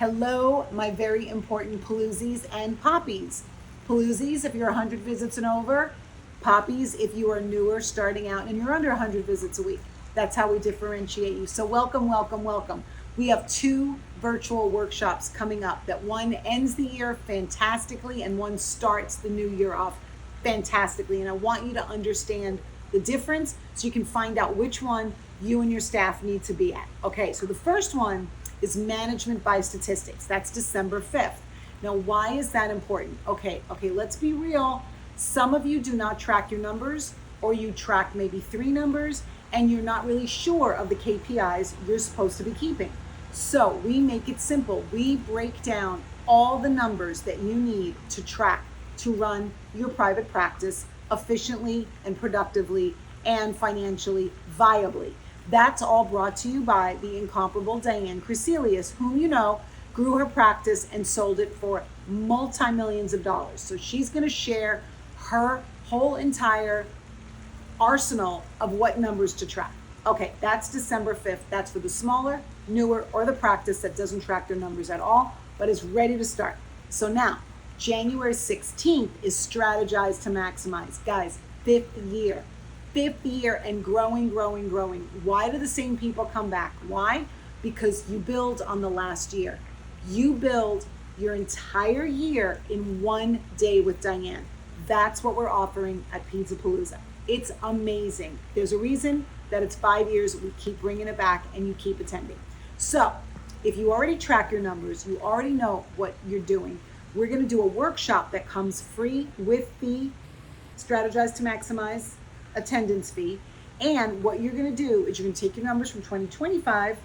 Hello, my very important Paloozis and Poppies. Paloozis, if you're 100 visits and over. Poppies, if you are newer, starting out, and you're under 100 visits a week. That's how we differentiate you. So welcome, welcome, welcome. We have 2 virtual workshops coming up. That one ends the year fantastically and one starts the new year off fantastically. And I want you to understand the difference so you can find out which one you and your staff need to be at. Okay, so the first one is management by statistics. That's December 5th. Now, why is that important? Okay, let's be real. Some of you do not track your numbers, or you track maybe 3 numbers and you're not really sure of the KPIs you're supposed to be keeping. So we make it simple. We break down all the numbers that you need to track to run your private practice efficiently and productively and financially viably. That's all brought to you by the incomparable Diane Crecelius, whom you know grew her practice and sold it for multi-millions of dollars. So she's going to share her whole entire arsenal of what numbers to track. Okay, that's December 5th. That's for the smaller, newer, or the practice that doesn't track their numbers at all, but is ready to start. So now, January 16th is Strategize to Maximize. Guys, 5th year and growing. Why do the same people come back? Why? Because you build on the last year. You build your entire year in one day with Diane. That's what we're offering at PEDS-A-PALOOZA. It's amazing. There's a reason that it's 5 years. We keep bringing it back and you keep attending. So if you already track your numbers, you already know what you're doing. We're going to do a workshop that comes free with the Strategize to Maximize attendance fee. And what you're going to do is you're going to take your numbers from 2025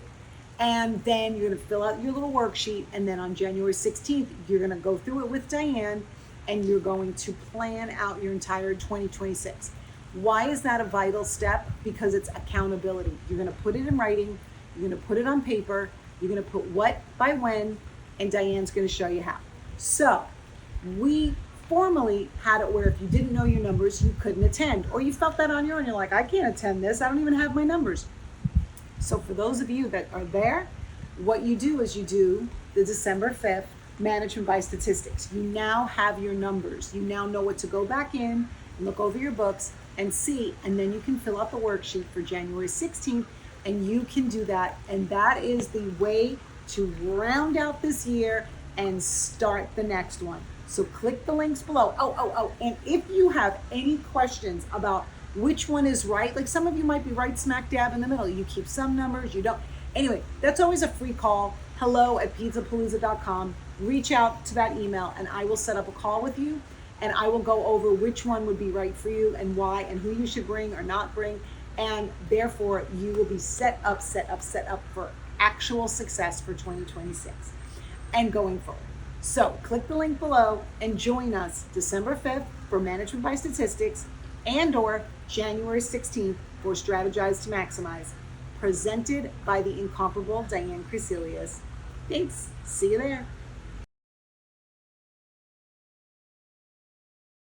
and then you're going to fill out your little worksheet, and then on January 16th you're going to go through it with Diane and you're going to plan out your entire 2026. Why is that a vital step? Because it's accountability. You're going to put it in writing, you're going to put it on paper, you're going to put what by when, and Diane's going to show you how. So we formally had it where if you didn't know your numbers, you couldn't attend, or you felt that on your own. You're like, I can't attend this. I don't even have my numbers. So for those of you that are there, what you do is you do the December 5th management by statistics. You now have your numbers. You now know what to go back in and look over your books and see, and then you can fill out the worksheet for January 16th, and you can do that. And that is the way to round out this year and start the next one. So click the links below. And if you have any questions about which one is right, like some of you might be right smack dab in the middle. You keep some numbers, you don't. Anyway, that's always a free call. hello@pediatric.com. Reach out to that email and I will set up a call with you and I will go over which one would be right for you and why and who you should bring or not bring. And therefore you will be set up for actual success for 2026 and going forward. So click the link below and join us December 5th for Management by Statistics and or January 16th for Strategize to Maximize, presented by the incomparable Diane Crecelius. Thanks. See you there.